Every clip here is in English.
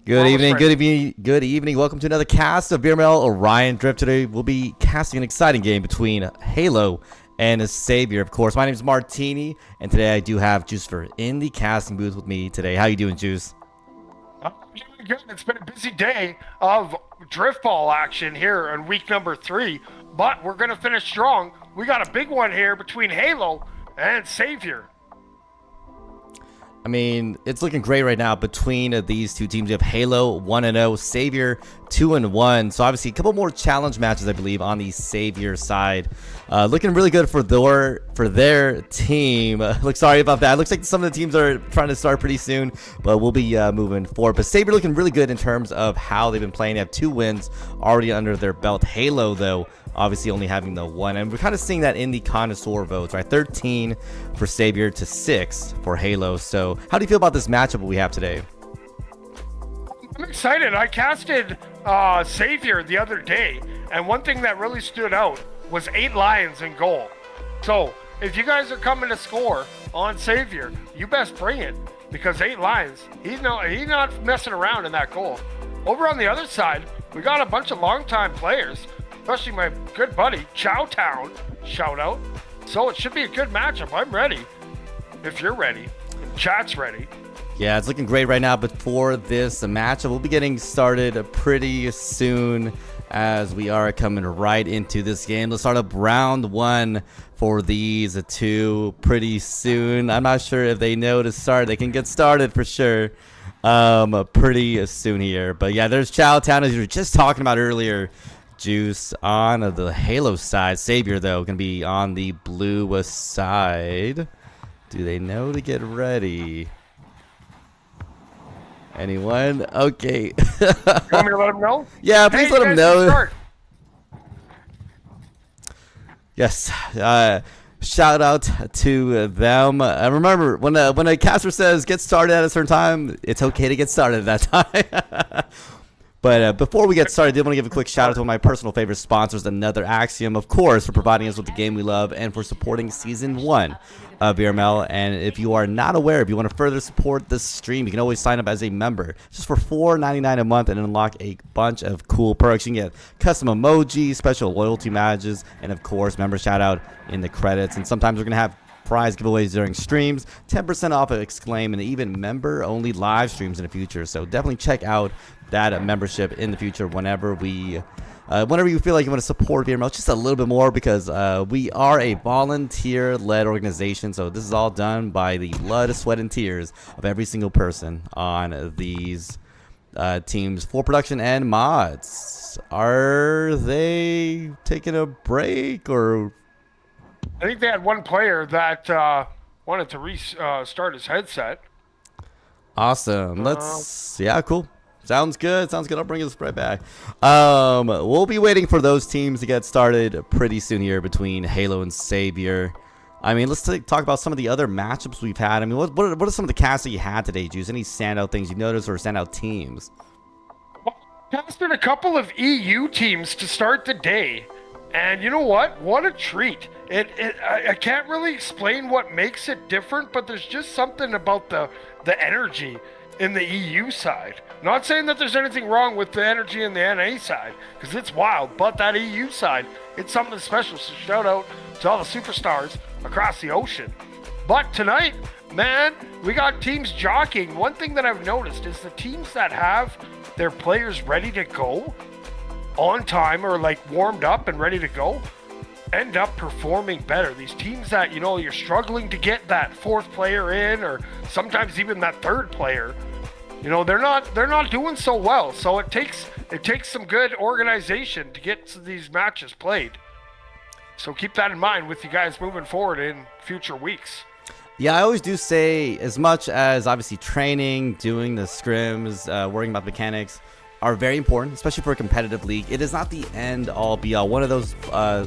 Good evening, good evening, good evening. Welcome to another cast of VRML Orion Drift. Today we'll be casting an exciting game between Halo and a Savior. Of course, my name is Martini, and today I do have Juicer in the casting booth with me today. How you doing, Juice? I'm doing good. It's been a busy day of drift ball action here in week number 3, but we're going to finish strong. We got a big one here between Halo and Savior. I mean, it's looking great right now between these two teams. You have Halo 1-0, Savior 2-1. So obviously a couple more challenge matches, I believe, on the Savior side. Looking really good for their team. Look, sorry about that. Looks like some of the teams are trying to start pretty soon, but we'll be moving forward. But Savior looking really good in terms of how they've been playing. They have 2 wins already under their belt. Halo, though, obviously only having the 1, and we're kind of seeing that in the connoisseur votes, right? 13 for Savior to 6 for Halo. So how do you feel about this matchup we have today? I'm excited. I casted Savior the other day, and one thing that really stood out was 8 Lions in goal. So if you guys are coming to score on Savior, you best bring it, because 8 Lions, he's not messing around in that goal. Over on the other side, we got a bunch of longtime players, especially my good buddy Chowtown, shout out. So it should be a good matchup. I'm ready. If you're ready, and chat's ready. Yeah, it's looking great right now, but for this matchup, we'll be getting started pretty soon as we are coming right into this game. Let's start up round 1 for these 2 pretty soon. I'm not sure if they know to start. They can get started for sure pretty soon here. But yeah, there's Chowtown, as you were just talking about earlier, Juice, on the Halo side. Savior, though, going to be on the blue side. Do they know to get ready? Anyone? Okay. You want me to let them know? Yeah, please let them know. Start. Yes. Shout out to them. Remember, when a caster says get started at a certain time, it's okay to get started at that time. But before we get started, I did want to give a quick shout out to one of my personal favorite sponsors, Another Axiom, of course, for providing us with the game we love and for supporting Season 1 of VRML. And if you are not aware, if you want to further support this stream, you can always sign up as a member just for $4.99 a month and unlock a bunch of cool perks. You can get custom emojis, special loyalty badges, and of course, member shout out in the credits. And sometimes we're going to have prize giveaways during streams, 10% off of Exclaim, and even member-only live streams in the future. So definitely check out that membership in the future whenever you feel like you want to support VRML just a little bit more, because we are a volunteer-led organization. So this is all done by the blood, sweat, and tears of every single person on these teams for production and mods. Are they taking a break, or? I think they had one player that wanted to restart his headset. Awesome. Yeah, cool. Sounds good. Sounds good. I'll bring us right back. We'll be waiting for those teams to get started pretty soon here between Halo and Savior. I mean, let's talk about some of the other matchups we've had. I mean, what are some of the casts that you had today, Juice? Any standout things you noticed, or standout teams? Well, casted a couple of EU teams to start the day. And you know what? What a treat. I can't really explain what makes it different, but there's just something about the energy in the EU side. Not saying that there's anything wrong with the energy in the NA side, because it's wild, but that EU side, it's something special. So shout out to all the superstars across the ocean. But tonight, man, we got teams jockeying. One thing that I've noticed is the teams that have their players ready to go on time, or like warmed up and ready to go, end up performing better. These teams that, you know, you're struggling to get that 4th player in, or sometimes even that 3rd player, you know, they're not doing so well. So it takes some good organization to get these matches played. So keep that in mind with you guys moving forward in future weeks. Yeah, I always do say, as much as obviously training, doing the scrims, worrying about mechanics are very important, especially for a competitive league, it is not the end all be all. One of those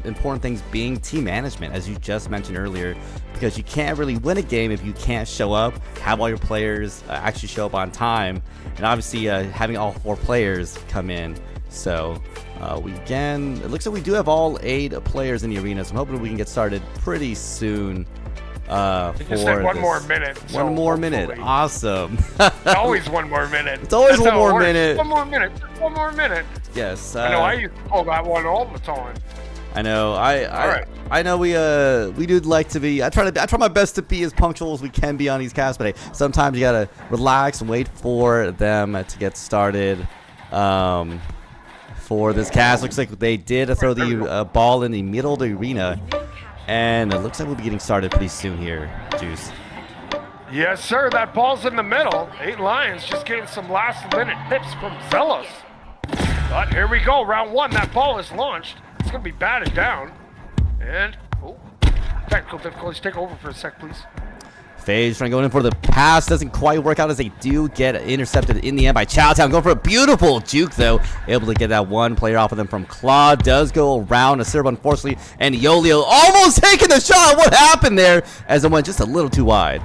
important things being team management, as you just mentioned earlier, because you can't really win a game if you can't show up, have all your players actually show up on time, and obviously having all 4 players come in. So it looks like we do have all 8 players in the arena, so I'm hoping we can get started pretty soon Just said one more minute. So One more minute. hopefully. Awesome. Always one more minute. It's always That's one how it more works. minute. One more minute. One more minute. Yes. I know. I used to call that one all the time. I know. Alright. I know we do like to be. I try my best to be as punctual as we can be on these casts, but hey, sometimes you gotta relax and wait for them to get started. For this cast, looks like they did throw the ball in the middle of the arena, and it looks like we'll be getting started pretty soon here, Juice. Yes, sir. That ball's in the middle. 8 Lions just getting some last-minute tips from Zealous. But here we go. Round 1. That ball is launched. It's going to be batted down. And, technical difficulties. Take over for a sec, please. FaZe trying to go in for the pass. Doesn't quite work out as they do get intercepted in the end by Chowtown. Going for a beautiful juke, though. Able to get that one player off of them from Claude. Does go around a serve, unfortunately. And Yolio almost taking the shot. What happened there? As it went just a little too wide.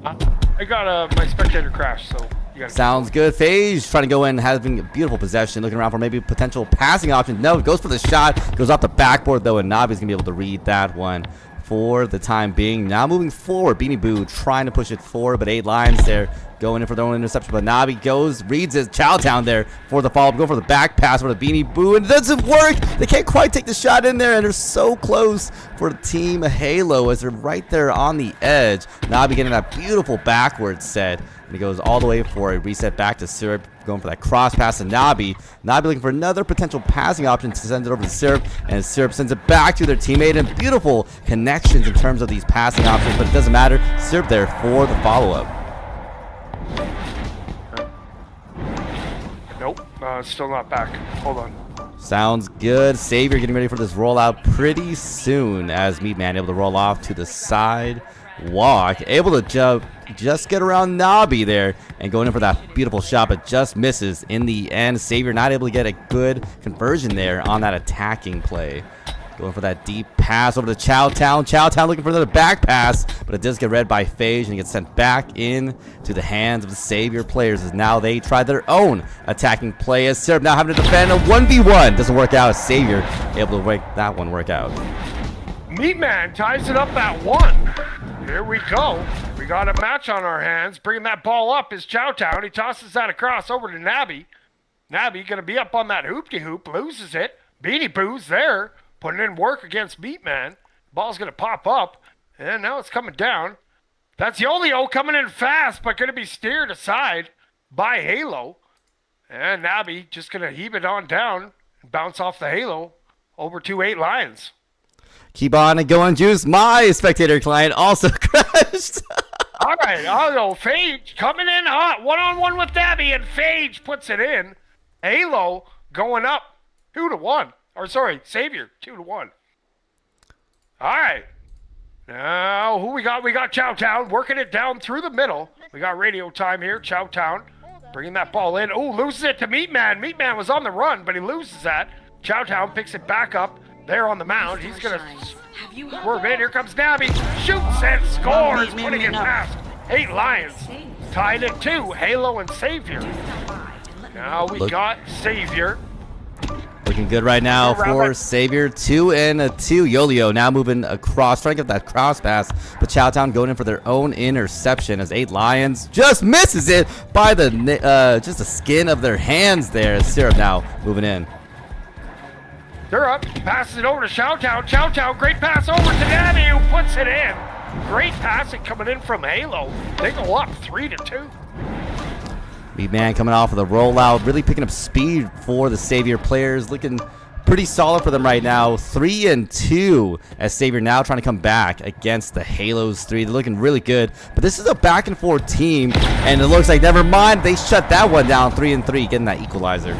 I got my spectator crash, so you got Sounds good. FaZe trying to go in, having a beautiful possession, looking around for maybe potential passing options. No, goes for the shot, goes off the backboard though, and Nabi's gonna be able to read that one for the time being. Now moving forward, Beanie Boo trying to push it forward, but 8 Lions there going in for their own interception. But Nabi reads his Chowtown there for the follow-up, go for the back pass for the Beanie Boo, and it doesn't work. They can't quite take the shot in there, and they're so close for Team Halo as they're right there on the edge. Nabi getting that beautiful backwards set. And he goes all the way for a reset back to Syrup, going for that cross pass to Nabi. Nabi looking for another potential passing option to send it over to Syrup, and Syrup sends it back to their teammate. And beautiful connections in terms of these passing options, but it doesn't matter. Syrup there for the follow-up. Nope, still not back. Hold on. Sounds good. Savior getting ready for this rollout pretty soon as Meatman able to roll off to the side. Walk, able to just get around Nabi there and going in for that beautiful shot, but just misses in the end. Savior not able to get a good conversion there on that attacking play. Going for that deep pass over to Chowtown. Chowtown looking for the back pass, but it does get read by FaZe and gets sent back in to the hands of the Savior players as now they try their own attacking play as Syrup now having to defend a 1v1. Doesn't work out as Savior able to make that one work out. Meatman ties it up at 1. Here we go. We got a match on our hands. Bringing that ball up is Chowtown. He tosses that across over to Nabi. Nabi going to be up on that hoop-de-hoop. Loses it. Beanie Boo's there. Putting in work against Meatman. Ball's going to pop up. And now it's coming down. That's Yolio coming in fast, but going to be steered aside by Halo. And Nabi just going to heave it on down and bounce off the Halo over to 8 Lions. Keep on and going, Juice. My spectator client also crashed. All right, I'll Phage coming in hot. One-on-one with Nabi, and Phage puts it in. Halo going up 2-1. Or sorry, Savior 2-1. All right. Now, who we got? We got Chowtown working it down through the middle. We got radio time here. Chowtown bringing that ball in. Oh, loses it to Meatman. Meatman was on the run, but he loses that. Chowtown picks it back up. There on the mound, he's going to swerve in. Here comes Nabi. Shoots and scores, putting it past 8 Lions. Tied at 2, Halo and Savior. Now we got Savior. Looking good right now for Savior. 2-2. Yolio now moving across, trying to get that cross pass. But Chowtown going in for their own interception as 8 Lions just misses it by the just the skin of their hands there. Syrup now moving in. They're up, passes it over to Chowtown. Chowtown, great pass over to Nabi, who puts it in. Great passing coming in from Halo. They go up 3-2. Meatman coming off of the rollout, really picking up speed for the Savior players. Looking pretty solid for them right now. 3-2 as Savior now trying to come back against the Halos 3. They're looking really good. But this is a back and forth team, and it looks like, never mind, they shut that one down. 3-3, getting that equalizer.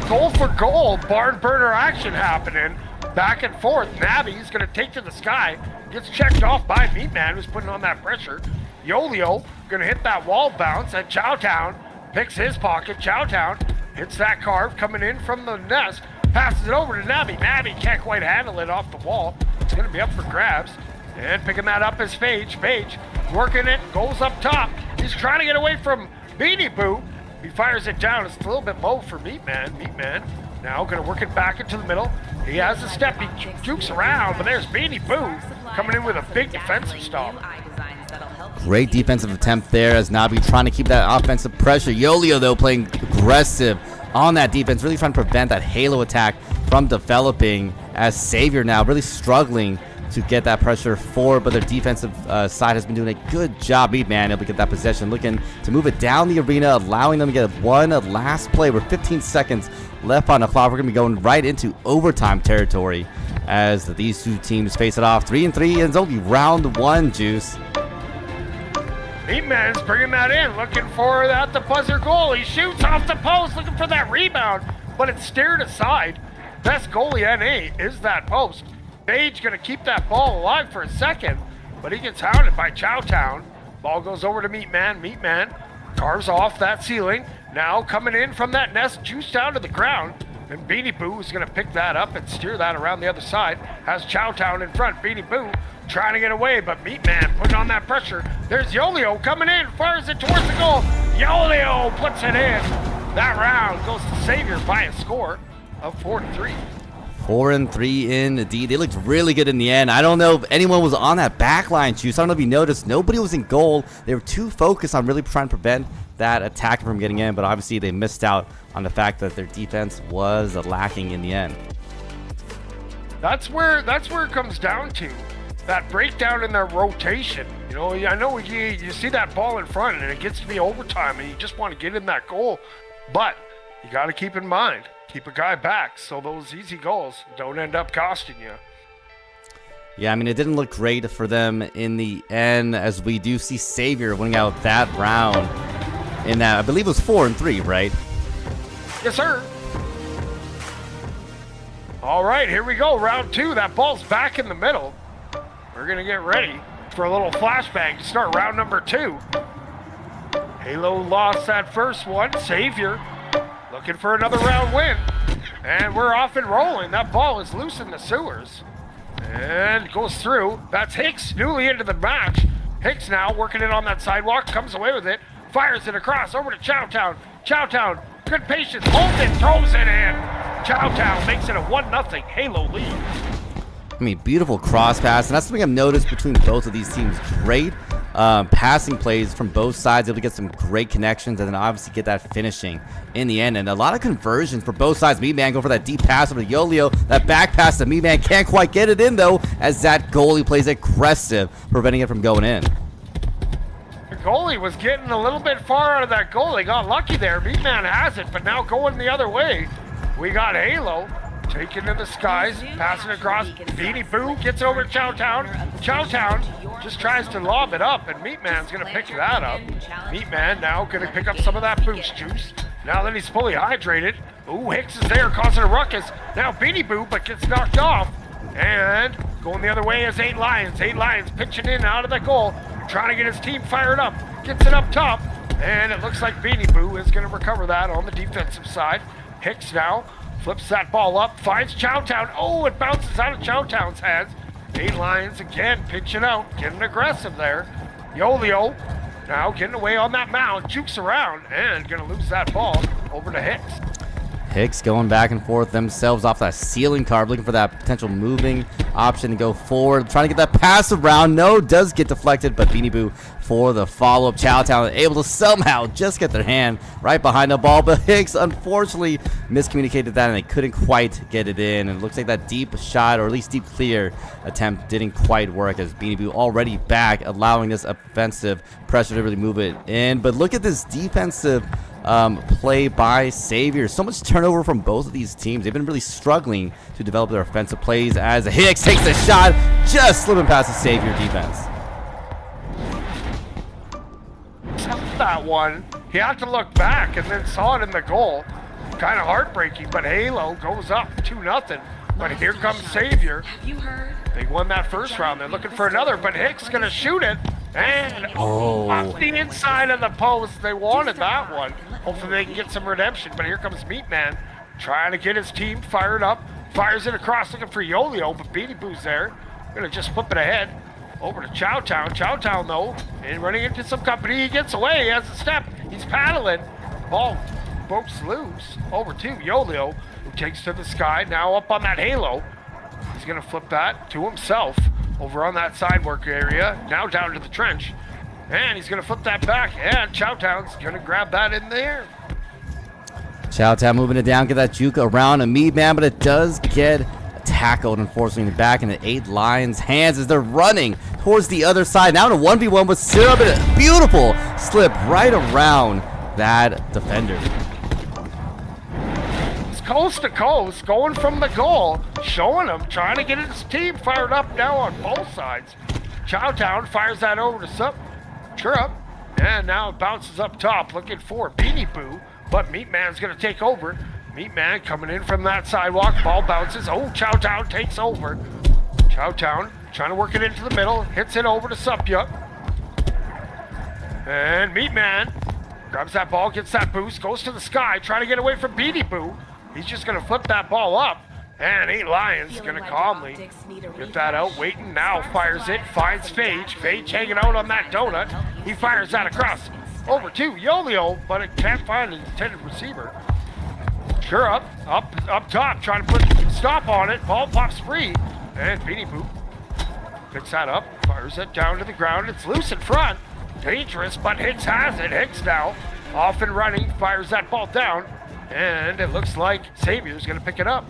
Goal for goal, barn burner action happening. Back and forth. Nabi's going to take to the sky. Gets checked off by Meatman, who's putting on that pressure. Yolio going to hit that wall bounce, and Chowtown picks his pocket. Chowtown hits that carve coming in from the nest. Passes it over to Nabi. Nabi can't quite handle it off the wall. It's going to be up for grabs. And picking that up is Phage. Phage working it, goes up top. He's trying to get away from Beanie Boo. He fires it down. It's a little bit low for Meatman. Meatman Now gonna work it back into the middle. He has a step, he jukes around, but there's Beanie Boo coming in with a big defensive stop. Great defensive attempt there as Nabi trying to keep that offensive pressure. Yolio, though, playing aggressive on that defense, really trying to prevent that Halo attack from developing, as Savior now really struggling to get that pressure forward, but their defensive side has been doing a good job. Meatman able to get that possession, looking to move it down the arena, allowing them to get one last play. We're 15 seconds left on the clock. We're going to be going right into overtime territory as these two teams face it off. 3-3, and it's only round one, Juice. Meatman's bringing that in, looking for that the buzzer goal. He shoots off the post, looking for that rebound, but it's steered aside. Best goalie NA is that post. Page gonna keep that ball alive for a second, but he gets hounded by Chowtown. Ball goes over to Meatman. Meatman carves off that ceiling. Now coming in from that nest, juice down to the ground. And Beanie Boo is gonna pick that up and steer that around the other side. Has Chowtown in front. Beanie Boo trying to get away, but Meatman putting on that pressure. There's Yolio coming in, fires it towards the goal. Yolio puts it in. That round goes to Savior by a score of 4-3. 4-3 indeed. They looked really good in the end. I don't know if anyone was on that back line, Juice. I don't know if you noticed. Nobody was in goal. They were too focused on really trying to prevent that attack from getting in, but obviously they missed out on the fact that their defense was lacking in the end. That's where it comes down to. That breakdown in their rotation. You know, I know you see that ball in front and it gets to be overtime and you just want to get in that goal, but you got to keep in mind, keep a guy back so those easy goals don't end up costing you. Yeah, I mean, it didn't look great for them in the end, as we do see Savior winning out that round in that, I believe it was 4-3, right? Yes, sir. All right, here we go, round two. That ball's back in the middle. We're going to get ready for a little flashbang to start round number two. Halo lost that first one. Savior looking for another round win. And we're off and rolling. That ball is loose in the sewers. And goes through. That's Hicks, newly into the match. Hicks now working it on that sidewalk. Comes away with it. Fires it across over to Chowtown. Chowtown, good patience. Holds it, throws it in. Chowtown makes it a 1-0 Halo lead. I mean, beautiful cross pass, and that's something I've noticed between both of these teams. Great passing plays from both sides, able to get some great connections, and then obviously get that finishing in the end. And a lot of conversions for both sides. Meatman go for that deep pass over to Yolio. That back pass to Meatman can't quite get it in, though, as that goalie plays aggressive, preventing it from going in. The goalie was getting a little bit far out of that goal. They got lucky there. Meatman has it, but now going the other way. We got Halo. Taking to the skies, passing across. Beanie Boo gets over to Chowtown. Chowtown just tries to lob it up, and Meatman's going to pick that up. Meatman now going to pick up some of that boost juice. Now that he's fully hydrated. Ooh, Hicks is there causing a ruckus. Now Beanie Boo, but gets knocked off. And going the other way is 8 Lions. 8 Lions pitching in out of the goal, trying to get his team fired up. Gets it up top, and it looks like Beanie Boo is going to recover that on the defensive side. Hicks now flips that ball up, finds Chowtown. Oh, it bounces out of Chowtown's hands. 8 Lions again pitching out, getting aggressive there. Yolio now getting away on that mound, jukes around, and gonna lose that ball over to Hicks. Hicks going back and forth themselves off that ceiling card, looking for that potential moving option to go forward, trying to get that pass around. No, does get deflected, but Beanie Boo for the follow-up. Chowtown able to somehow just get their hand right behind the ball, but Hicks unfortunately miscommunicated that and they couldn't quite get it in. And it looks like that deep shot, or at least deep clear attempt, didn't quite work, as Beanie Boo already back, allowing this offensive pressure to really move it in. But look at this defensive play by Savior. So much turnover from both of these teams. They've been really struggling to develop their offensive plays, as Hicks takes the shot, just slipping past the Savior defense. That one, he had to look back and then saw it in the goal. Kind of heartbreaking, but Halo goes up 2-0. But here comes Savior. They won that first round. They're looking for another, but Hicks gonna shoot it. And off the inside of the post. They wanted that one. Hopefully they can get some redemption. But here comes Meatman trying to get his team fired up. Fires it across looking for Yolio, but Beanie Boo's there. Gonna just flip it ahead over to Chowtown. Chowtown, though, and running into some company. He gets away. He has a step. He's paddling. Ball pokes loose. Over to Yolio, who takes to the sky. Now up on that halo. He's going to flip that to himself over on that side work area. Now down to the trench. And he's going to flip that back. And Chowtown's going to grab that in there. Chowtown moving it down, get that juke around a Meat Man, but it does get tackled, unfortunately, back in the 8 Lions' hands as they're running towards the other side. Now in a 1v1 with Syrup, and a beautiful slip right around that defender. It's coast to coast, going from the goal, showing him, trying to get his team fired up now on both sides. Chowtown fires that over to Syrup, and now it bounces up top, looking for Beanie Boo, but Meat Man's going to take over. Meat Man coming in from that sidewalk. Ball bounces. Oh, Chowtown takes over. Chowtown trying to work it into the middle. Hits it over to Supya. And Meat Man grabs that ball, gets that boost, goes to the sky, trying to get away from Beanie Boo. He's just going to flip that ball up. And 8 Lions going to calmly get that out. Waiting now, fires it, finds Phage. Phage hanging out on that donut. He fires that across over to Yolio, but it can't find the intended receiver. Sure up top, trying to put a stop on it. Ball pops free, and Beanie Boo picks that up, fires it down to the ground. It's loose in front, dangerous, but Hicks has it. Hicks now off and running, fires that ball down, and it looks like Xavier's gonna pick it up.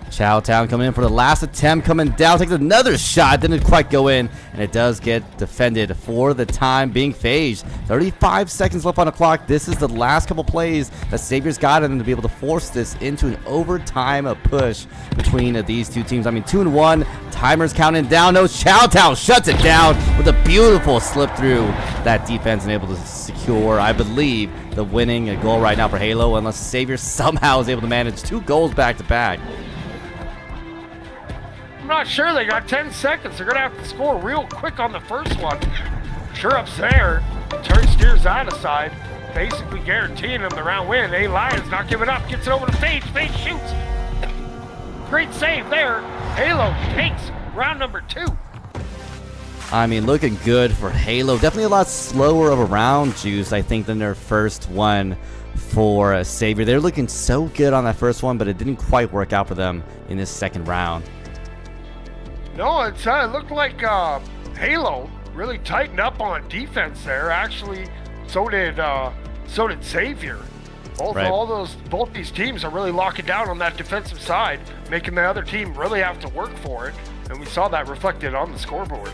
Chowtown coming in for the last attempt, coming down, takes another shot, didn't quite go in, and it does get defended for the time being. Phage, 35 seconds left on the clock. This is the last couple plays that Xavier's got in them to be able to force this into an overtime push between these two teams. I mean, 2-1, timer's counting down. No, Chowtown shuts it down with a beautiful slip through that defense and able to secure, I believe, the winning goal right now for Halo, unless Xavier somehow is able to manage 2 goals back to back. I'm not sure. They got 10 seconds. They're going to have to score real quick on the first one. Shurup's there. Steers that aside, basically guaranteeing him the round win. 8 Lions not giving up. Gets it over to Phage. Phage shoots. Great save there. Halo takes round number 2. I mean, looking good for Halo. Definitely a lot slower of a round, Juice, I think, than their first one for Xavier. They're looking so good on that first one, but it didn't quite work out for them in this second round. No, it looked like Halo really tightened up on defense there. Actually, so did Xavier. Both these teams are really locking down on that defensive side, making the other team really have to work for it, and we saw that reflected on the scoreboard.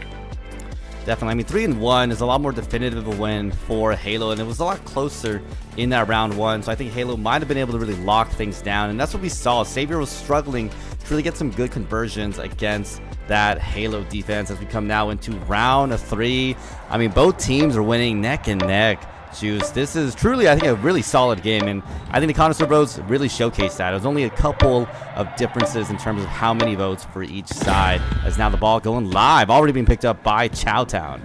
Definitely. I mean, 3-1 is a lot more definitive of a win for Halo, and it was a lot closer in that round 1. So I think Halo might have been able to really lock things down, and that's what we saw. Xavier was struggling to really get some good conversions against that Halo defense as we come now into round 3. I mean, both teams are winning neck and neck. Juice, this is truly, I think, a really solid game, and I think the Connoisseur votes really showcased that. It was only a couple of differences in terms of how many votes for each side, as now the ball going live, already being picked up by Chowtown.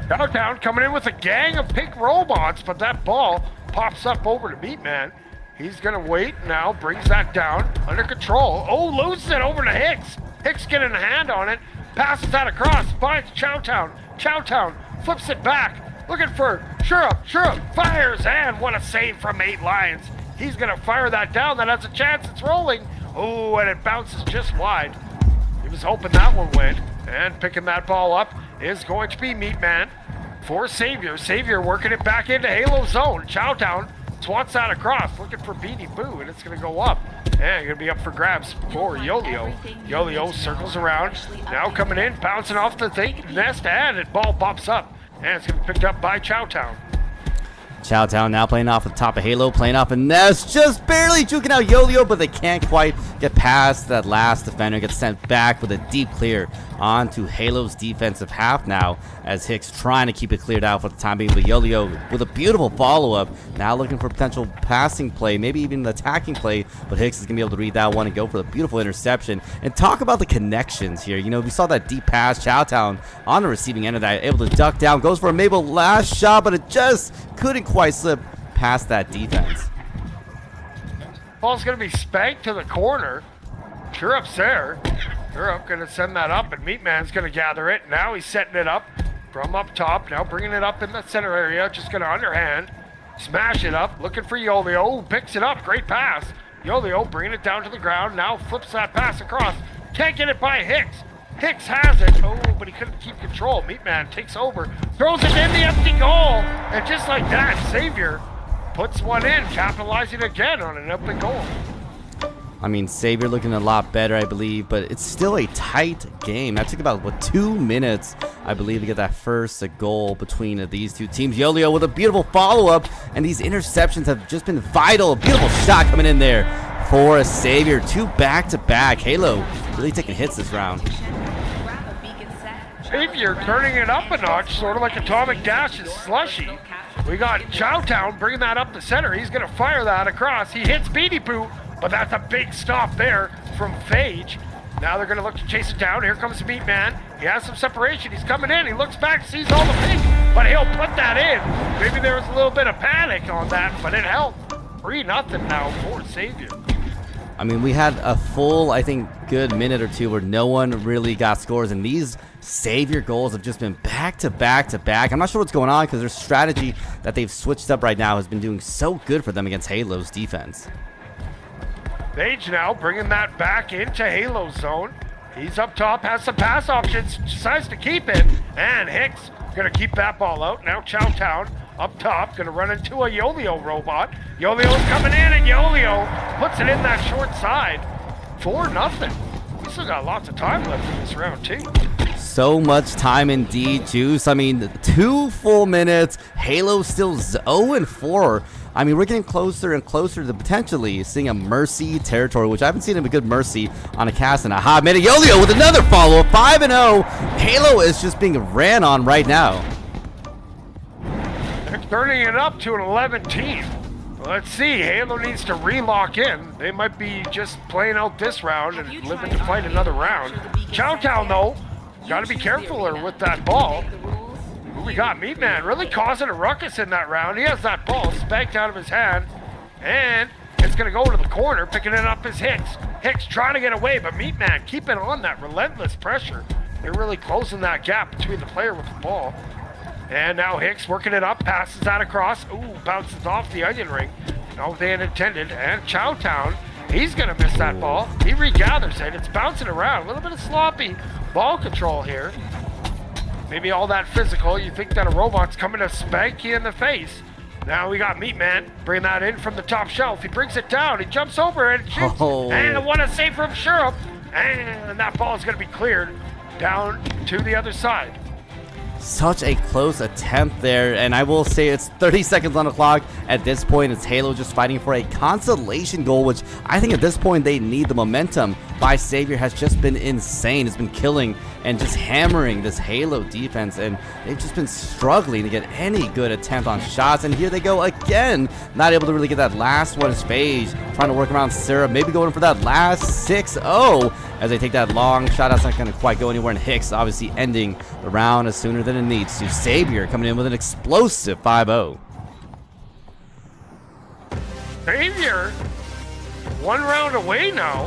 Chowtown coming in with a gang of pink robots, but that ball pops up over to Meat Man. He's going to wait now, brings that down, under control. Oh, loses it over to Hicks. Hicks getting a hand on it, passes that across, finds Chowtown. Chowtown flips it back. Looking for Shurup, fires, and what a save from 8 Lions. He's going to fire that down. That has a chance. It's rolling. Oh, and it bounces just wide. He was hoping that one went. And picking that ball up is going to be Meat Man for Xavier. Xavier working it back into Halo zone. Chowtown swats that across, looking for Beanie Boo, and it's going to go up. And going to be up for grabs for Yolio. Yolio circles around. Now coming in, bouncing off the nest, and it ball pops up. And it's going to be picked up by Chowtown. Chowtown now playing off the top of Halo, playing off a nest, just barely juking out Yolio, but they can't quite get past that last defender. Gets sent back with a deep clear onto Halo's defensive half now, as Hicks trying to keep it cleared out for the time being, but Yolio with a beautiful follow-up, now looking for potential passing play, maybe even an attacking play, but Hicks is going to be able to read that one and go for the beautiful interception. And talk about the connections here. You know, we saw that deep pass, Chowtown on the receiving end of that, able to duck down, goes for a Mabel last shot, but it just couldn't quite slip past that defense. Ball's going to be spanked to the corner. Shurup's there. Shurup going to send that up, and Meat Man's going to gather it. Now he's setting it up from up top. Now bringing it up in the center area. Just going to underhand. Smash it up, looking for Yolio, picks it up, great pass. Yolio bringing it down to the ground, now flips that pass across. Can't get it by Hicks. Hicks has it, oh, but he couldn't keep control. Meatman takes over, throws it in the empty goal, and just like that, Xavier puts one in, capitalizing again on an open goal. I mean, Xavier looking a lot better, I believe, but it's still a tight game. That took about, 2 minutes, I believe, to get that first goal between these two teams. Yolio with a beautiful follow-up, and these interceptions have just been vital. Beautiful shot coming in there for Xavier. 2 back-to-back. Halo really taking hits this round. Xavier turning it up a notch, sort of like Atomic Dash's Slushy. We got Chowtown bringing that up the center. He's going to fire that across. He hits Beanie Boo, but that's a big stop there from Phage. Now they're going to look to chase it down. Here comes the Meatman. He has some separation. He's coming in. He looks back, sees all the pink, but he'll put that in. Maybe there was a little bit of panic on that, but it helped. 3-0 now for Xavier. I mean, we had a full, I think, good minute or two where no one really got scores, and these Xavier goals have just been back to back to back. I'm not sure what's going on because their strategy that they've switched up right now has been doing so good for them against Halo's defense. Phage now bringing that back into Halo zone. He's up top, has some pass options, decides to keep it, and Hicks gonna keep that ball out. Now Chowtown up top, gonna run into a Yolio robot. Yolio's coming in, and Yolio puts it in that short side. 4-0. We still got lots of time left in this round too. So much time indeed, Juice. I mean, 2 full minutes. Halo still 0-4. I mean, we're getting closer and closer to potentially seeing a Mercy territory, which I haven't seen a good Mercy on a cast in a hot minute. Yolio with another follow-up, 5-0. Halo is just being ran on right now. They're turning it up to an 11 team. Let's see, Halo needs to re-lock in. They might be just playing out this round and living to fight another round. Chowtown, though, got to be careful with that ball. Who we got? Meatman really causing a ruckus in that round. He has that ball spanked out of his hand, and it's going to go to the corner. Picking it up is Hicks. Hicks trying to get away, but Meatman keeping on that relentless pressure. They're really closing that gap between the player with the ball. And now Hicks working it up, passes that across. Ooh, bounces off the onion ring. Not what they had intended. And Chowtown, he's going to miss that ball. He regathers it. It's bouncing around. A little bit of sloppy ball control here. Maybe all that physical. You think that a robot's coming to spank you in the face. Now we got Meatman. Bring that in from the top shelf. He brings it down. He jumps over and shoots. Oh. And what a save from Shurup. And that ball is going to be cleared down to the other side. Such a close attempt there, and I will say it's 30 seconds on the clock. At this point, it's Halo just fighting for a consolation goal, which I think at this point they need. The momentum by Xavier has just been insane. It's been killing and just hammering this Halo defense, and they've just been struggling to get any good attempt on shots. And here they go again, not able to really get that last one. Is Phage trying to work around Sarah, maybe going for that last 6-0 as they take that long shot. That's not going to quite go anywhere, and Hicks obviously ending the round as sooner than it needs to. Xavier coming in with an explosive 5-0. Xavier, 1 round away now.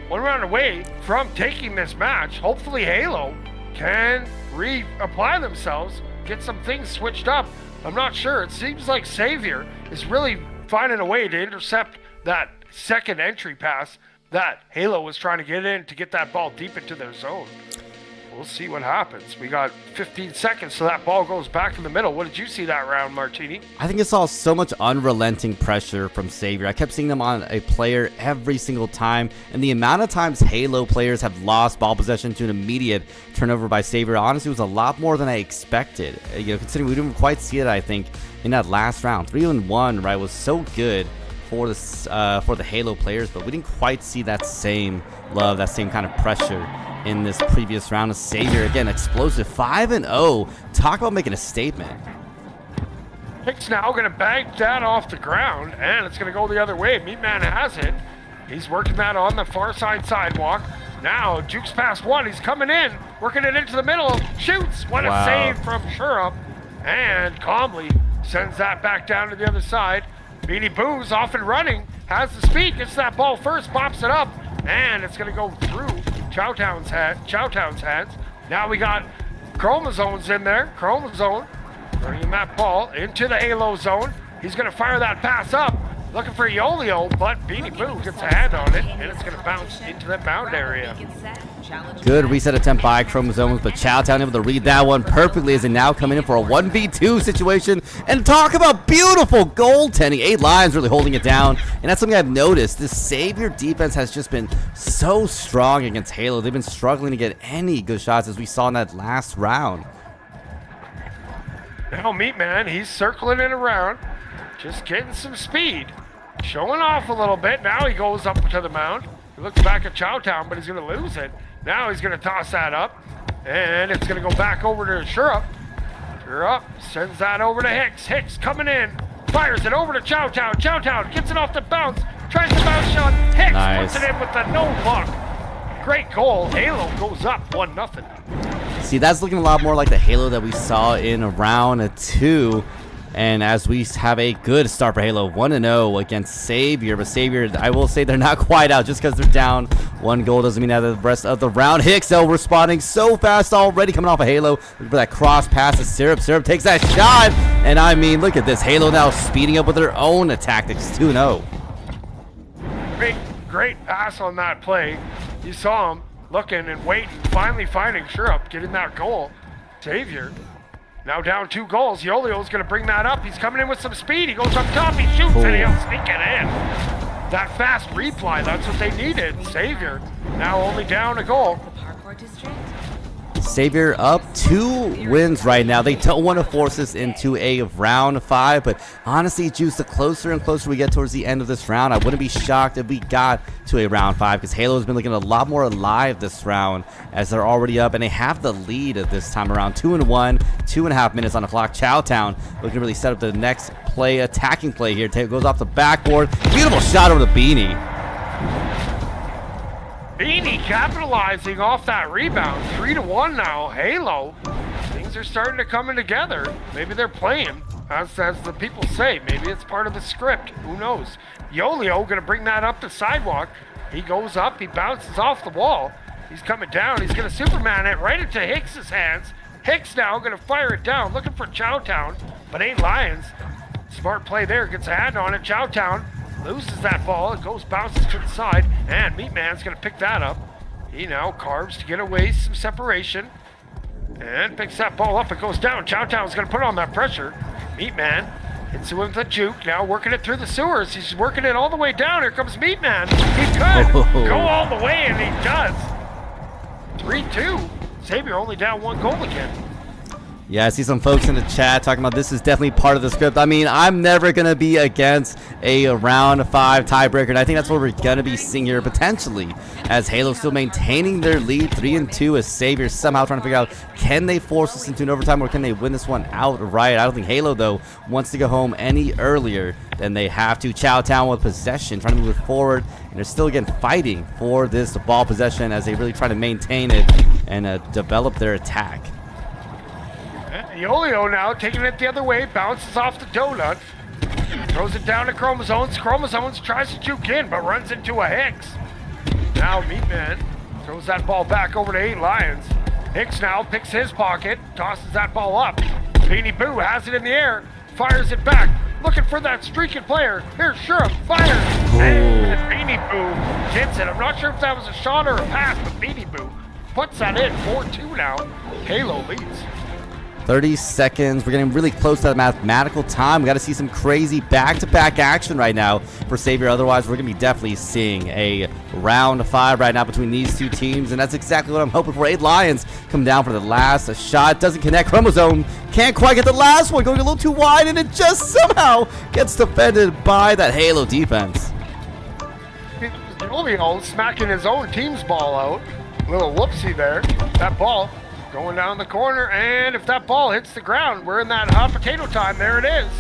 1 round away from taking this match. Hopefully Halo can reapply themselves, get some things switched up. I'm not sure. It seems like Xavier is really finding a way to intercept that second entry pass that Halo was trying to get in to get that ball deep into their zone. We'll see what happens. We got 15 seconds, so that ball goes back in the middle. What did you see that round, Martini? I think I saw so much unrelenting pressure from Xavier. I kept seeing them on a player every single time, and the amount of times Halo players have lost ball possession to an immediate turnover by Xavier honestly was a lot more than I expected. Considering we didn't quite see it, I think, in that last round. 3-1, right, was so good for the Halo players, but we didn't quite see that same love, that same kind of pressure in this previous round. Of Xavier again, explosive 5-0. Talk about making a statement. Hicks now going to bank that off the ground, and it's going to go the other way. Meatman has it. He's working that on the far side sidewalk. Now Juke's past one. He's coming in, working it into the middle. Shoots. What a save from Shurup. And calmly sends that back down to the other side. Beanie Boo's off and running. Has the speed. Gets that ball first. Pops it up. And it's going to go through Chowtown's hands. Now we got Chromosomes in there. Chromosome Bringing that ball into the Halo zone. He's going to fire that pass up. Looking for Yolio, but Beanie Boo gets a hand on it, and it's going to bounce into the mound area. Good reset attempt by Chromosomes, but Chowtown able to read that one perfectly as they now come in for a 1v2 situation. And talk about beautiful goaltending. 8 Lions really holding it down, and that's something I've noticed. This Savior defense has just been so strong against Halo. They've been struggling to get any good shots, as we saw in that last round. Now Meat Man, he's circling it around, just getting some speed. Showing off a little bit. Now he goes up to the mound. He looks back at Chowtown, but he's going to lose it. Now he's going to toss that up, and it's going to go back over to Shurup. Shurup sends that over to Hicks. Hicks coming in, fires it over to Chowtown. Chowtown gets it off the bounce, tries the bounce shot. Hicks puts it in with the no luck. Great goal. Halo goes up 1-0. See, that's looking a lot more like the Halo that we saw in round 2. And as we have a good start for Halo, 1-0 against Savior. But Savior, I will say they're not quite out. Just because they're down 1 goal doesn't mean that the rest of the round. Hicks, though, responding so fast already, coming off of Halo. Look for that cross pass to Syrup. Syrup takes that shot. And I mean, look at this. Halo now speeding up with their own tactics. 2-0. Great pass on that play. You saw him looking and waiting, finally finding Shurup, getting that goal. Savior. Now down 2 goals. Yolio's going to bring that up. He's coming in with some speed. He goes up top. He shoots, and he'll sneak it in. That fast reply, that's what they needed. Savior now only down a goal. Savior up 2 wins right now. They don't want to force us into a round 5, but honestly, Juice, the closer and closer we get towards the end of this round, I wouldn't be shocked if we got to a round 5, because Halo has been looking a lot more alive this round as they're already up, and they have the lead at this time around 2-1, 2.5 minutes on the clock. Chowtown looking to really set up the next play, attacking play here. Goes off the backboard. Beautiful shot over the Beanie. Beanie capitalizing off that rebound. 3-1 now. Halo. Things are starting to come in together. Maybe they're playing, as the people say. Maybe it's part of the script. Who knows? Yolio going to bring that up the sidewalk. He goes up. He bounces off the wall. He's coming down. He's going to Superman it right into Hicks' hands. Hicks now going to fire it down, looking for Chowtown, but 8 Lions. Smart play there. Gets a hand on it. Chowtown loses that ball. It goes, bounces to the side, and Meat Man's going to pick that up. He now carves to get away some separation and picks that ball up. It goes down. Chowtown's going to put on that pressure. Meat Man hits it with the juke. Now working it through the sewers. He's working it all the way down. Here comes Meat Man. He could go all the way, and he does. 3-2. Savior only down 1 goal again. Yeah, I see some folks in the chat talking about this is definitely part of the script. I mean, I'm never going to be against a round 5 tiebreaker, and I think that's what we're going to be seeing here potentially, as Halo still maintaining their lead 3-2 as Savior somehow trying to figure out, can they force us into an overtime or can they win this one outright? I don't think Halo, though, wants to go home any earlier than they have to. Chowtown with possession, trying to move it forward, and they're still, again, fighting for this ball possession as they really try to maintain it and develop their attack. Yolio now taking it the other way, bounces off the donut, throws it down to Chromosomes. Chromosomes tries to juke in, but runs into a Hicks. Now Meat Man throws that ball back over to 8 Lions. Hicks now picks his pocket, tosses that ball up. Beanie Boo has it in the air, fires it back, looking for that streaking player. Here's Shurup, fires, and Beanie Boo gets it. I'm not sure if that was a shot or a pass, but Beanie Boo puts that in. 4-2 now. Halo leads. 30 seconds. We're getting really close to that mathematical time. We got to see some crazy back-to-back action right now for Savior. Otherwise, we're going to be definitely seeing a round 5 right now between these 2 teams, and that's exactly what I'm hoping for. 8 Lions come down for the last shot. Doesn't connect. Chromosome can't quite get the last one. Going a little too wide, and it just somehow gets defended by that Halo defense. Yolio smacking his own team's ball out. A little whoopsie there. That ball going down the corner, and if that ball hits the ground, we're in that hot potato time. There it is.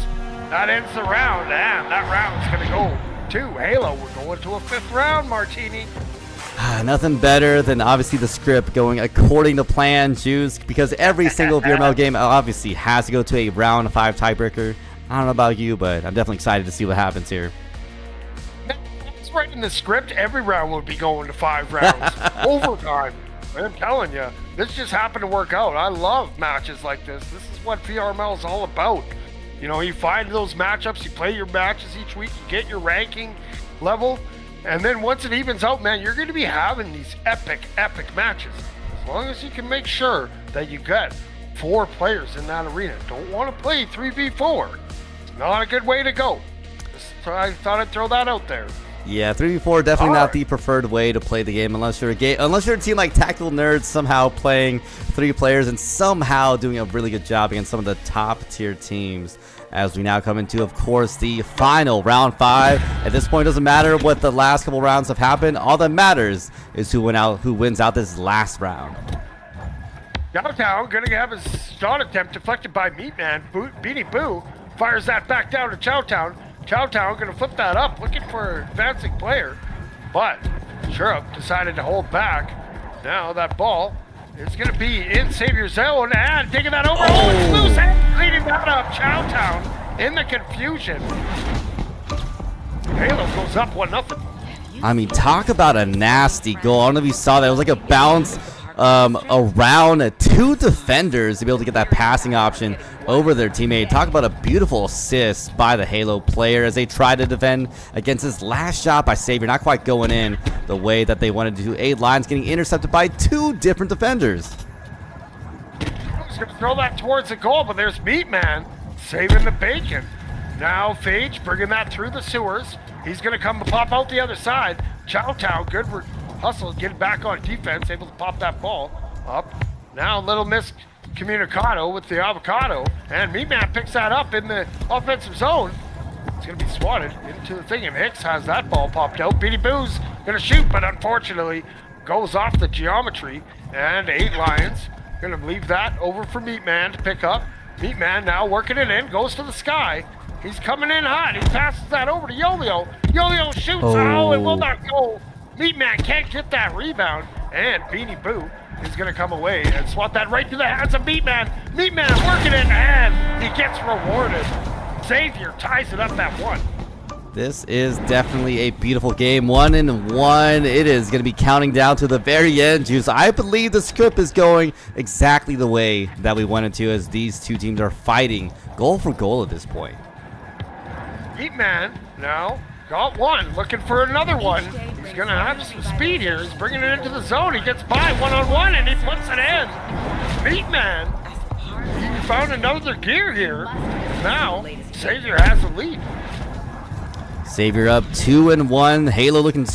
That ends the round, and that round's going to go to Halo. We're going to a 5th round, Martini. Nothing better than obviously the script going according to plan, Juice, because every single VRML game obviously has to go to a round 5 tiebreaker. I don't know about you, but I'm definitely excited to see what happens here. That's right in the script. Every round would be going to 5 rounds. Overtime. I'm telling you, this just happened to work out. I love matches like this. This is what VRML is all about. You know, you find those matchups, you play your matches each week, you get your ranking level, and then once it evens out, man, you're going to be having these epic matches. As long as you can make sure that you get 4 players in that arena. Don't want to play 3v4. It's not a good way to go. So I thought I'd throw that out there. Yeah, 3v4 definitely not the preferred way to play the game unless you're a team like Tactical Nerds, somehow playing 3 players and somehow doing a really good job against some of the top tier teams. As we now come into, of course, the final round 5. At this point, it doesn't matter what the last couple rounds have happened. All that matters is who wins out this last round. Downtown gonna have his shot attempt deflected by Meatman. Beanie Boo fires that back down to Chowtown. Chowtown gonna flip that up, looking for an advancing player, but Shurup decided to hold back. Now that ball is gonna be in Savior's zone and taking that over. Oh, it's loose and cleaning that up. Chowtown in the confusion. Halo goes up 1-0. I mean, talk about a nasty goal. I don't know if you saw that. It was like a bounce around 2 defenders to be able to get that passing option over their teammate. Talk about a beautiful assist by the Halo player as they try to defend against his last shot by Savior, not quite going in the way that they wanted to do. 8 lines getting intercepted by 2 different defenders. He's going to throw that towards the goal, but there's Meatman saving the bacon. Now Phage bringing that through the sewers. He's going to come to pop out the other side. Chowtown, good hustle, getting back on defense, able to pop that ball up. Now little miscommunicado with the avocado, and Meatman picks that up in the offensive zone. It's going to be swatted into the thing, and Hicks has that ball popped out. Beanie Boo's going to shoot, but unfortunately goes off the geometry, and 8 Lions going to leave that over for Meatman to pick up. Meatman now working it in, goes to the sky. He's coming in hot. He passes that over to Yo-Yo. Yo-Yo shoots. Oh, it will not go. Meatman can't get that rebound, and Beanie Boo is going to come away and swat that right to the hands of Meatman. Meatman working it, and he gets rewarded. Savior ties it up at 1. This is definitely a beautiful game. 1-1. It is going to be counting down to the very end, Juice. I believe the script is going exactly the way that we wanted to, as these 2 teams are fighting goal for goal at this point. Meatman now got 1, looking for another one. He's going to have some speed here. He's bringing it into the zone. He gets by 1-on-1, and he puts it in. Meatman, he found another gear here. Now, Savior has the lead. Savior up 2-1. Halo looking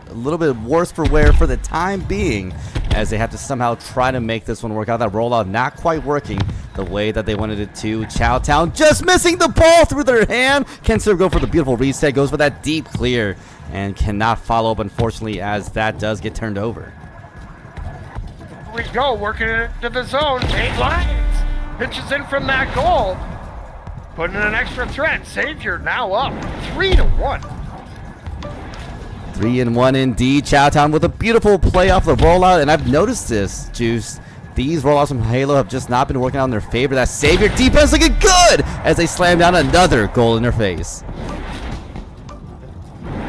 a little bit worse for wear for the time being, as they have to somehow try to make this one work out. That rollout not quite working the way that they wanted it to. Chowtown just missing the ball through their hand. Can still go for the beautiful reset. Goes for that deep clear and cannot follow up, unfortunately, as that does get turned over. Here we go, working it into the zone. 8 Lions pitches in from that goal, putting in an extra threat. Savior now up 3-1. 3-1 indeed. Chowtown with a beautiful play off the rollout, and I've noticed this, Juice. These rollouts from Halo have just not been working out in their favor. That Savior defense looking good as they slam down another goal in their face.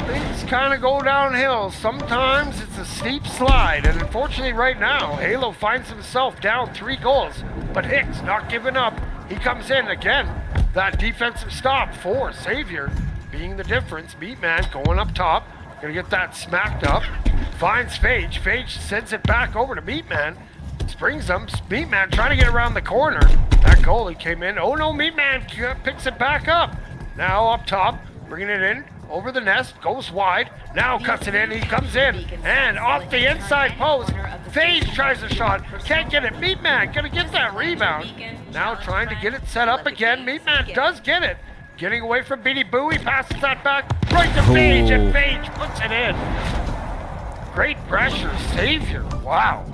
Things kind of go downhill. Sometimes it's a steep slide, and unfortunately right now, Halo finds himself down 3 goals. But Hicks not giving up. He comes in again. That defensive stop for Savior being the difference. Meatman going up top. Gonna get that smacked up. Finds Phage. Phage sends it back over to Meatman. Springs him. Meatman trying to get around the corner. That goalie came in. Oh no, Meatman picks it back up. Now up top, bringing it in over the nest. Goes wide. Now cuts it in. He comes in. And off the inside post. Phage tries a shot. Can't get it. Meatman gonna get that rebound. Now trying to get it set up again. Meatman does get it. Getting away from Beanie Boo. He passes that back right to Phage, and Phage puts it in. Great pressure. Savior. Wow.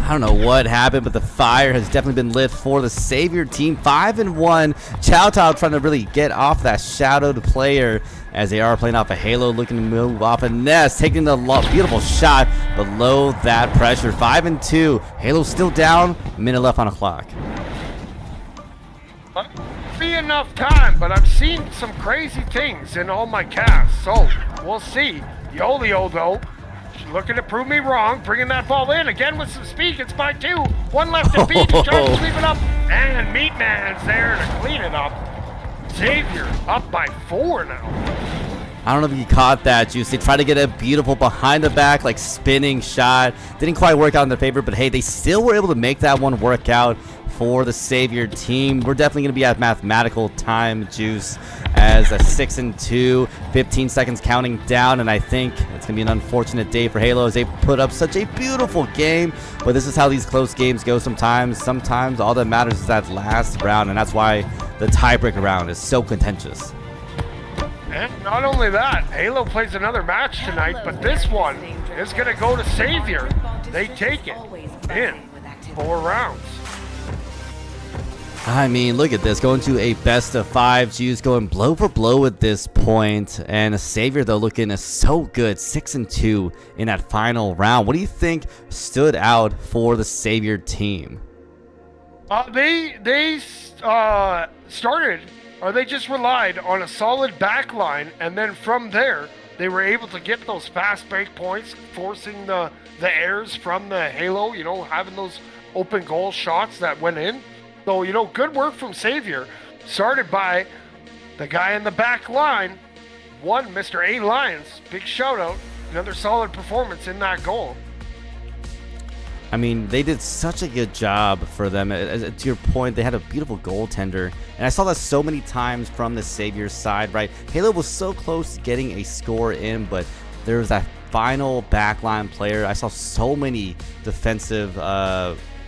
I don't know what happened, but the fire has definitely been lit for the Savior team. 5-1. Chowtown trying to really get off that shadowed player as they are playing off a Halo, looking to move off a nest, taking the beautiful shot below that pressure. 5-2. Halo still down. Minute left on the clock. Be enough time, but I've seen some crazy things in all my casts, so we'll see. Yolio though looking to prove me wrong, bringing that ball in again with some speed. It's by 2. 1 left to beat. He's trying to sweep it up, and Meatman's there to clean it up. Xavier up by 4 now. I don't know if you caught that, Juice. They tried to get a beautiful behind the back, like spinning shot. Didn't quite work out in their favor, but hey, they still were able to make that one work out for the Savior team. We're definitely going to be at mathematical time, Juice, as a 6-2, 15 seconds counting down, and I think it's going to be an unfortunate day for Halo as they put up such a beautiful game, but this is how these close games go sometimes. Sometimes all that matters is that last round, and that's why the tiebreaker round is so contentious. And not only that, Halo plays another match tonight, but this one is going to go to Savior. They take it in 4 rounds. I mean, look at this. Going to a best of 5. Juice going blow for blow at this point. And a Savior, though, looking so good. 6-2 in that final round. What do you think stood out for the Savior team? They started, or they just relied on a solid back line. And then from there, they were able to get those fast break points, forcing the airs from the Halo, having those open goal shots that went in. So, good work from Savior. Started by the guy in the back line, Mr. A. Lyons. Big shout out. Another solid performance in that goal. I mean, they did such a good job for them. To your point, they had a beautiful goaltender. And I saw that so many times from the Savior side, right? Halo was so close to getting a score in, but there was that final backline player. I saw so many defensive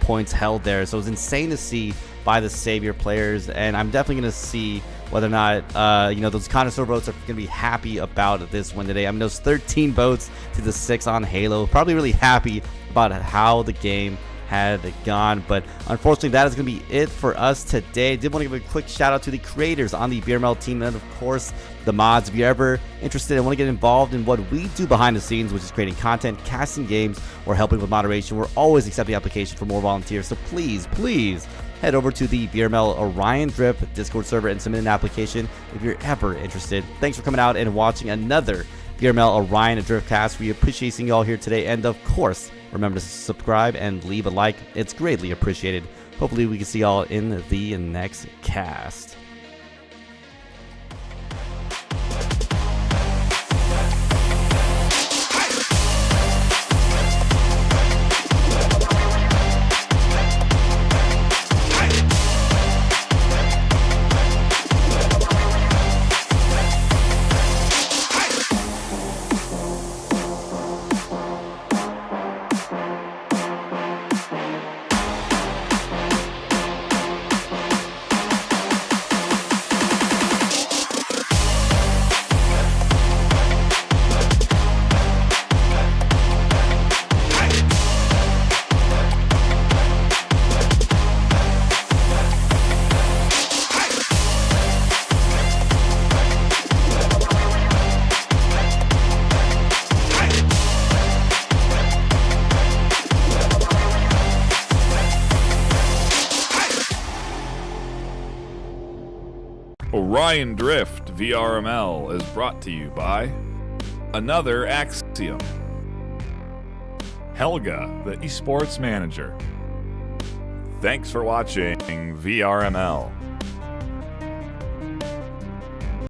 points held there. So it was insane to see by the Savior players, and I'm definitely going to see whether or not those connoisseur votes are going to be happy about this win today. I mean, those 13 votes to the 6 on Halo, probably really happy about how the game had gone, but unfortunately that is going to be it for us today. I did want to give a quick shout out to the creators on the VRML team, and of course the mods. If you're ever interested and want to get involved in what we do behind the scenes, which is creating content, casting games, or helping with moderation, we're always accepting applications for more volunteers. So please head over to the VRML Orion Drift Discord server and submit an application if you're ever interested. Thanks for coming out and watching another VRML Orion Driftcast. We appreciate seeing you all here today, and of course, remember to subscribe and leave a like. It's greatly appreciated. Hopefully we can see y'all in the next cast. Orion Drift VRML is brought to you by Another Axiom, Helga, the esports manager. Thanks for watching VRML.